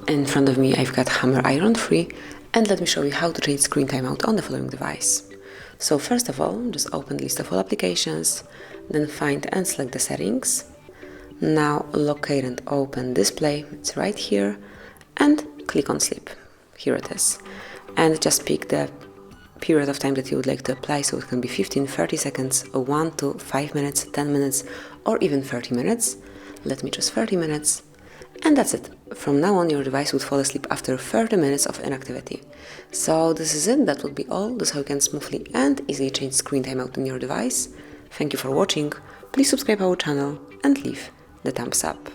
In front of me I've got Hammer Iron 3, and let me show you how to change screen timeout on the following device. So first of all, just open list of all applications, then find and select the settings. Now locate and open display, it's right here, and click on sleep. Here it is. And just pick the period of time that you would like to apply, so it can be 15, 30 seconds, 1 to 5 minutes, 10 minutes, or even 30 minutes. Let me choose 30 minutes. And that's it. From now on, your device would fall asleep after 30 minutes of inactivity. So this is it. That would be all. This is how you can smoothly and easily change screen timeout on your device. Thank you for watching. Please subscribe our channel and leave the thumbs up.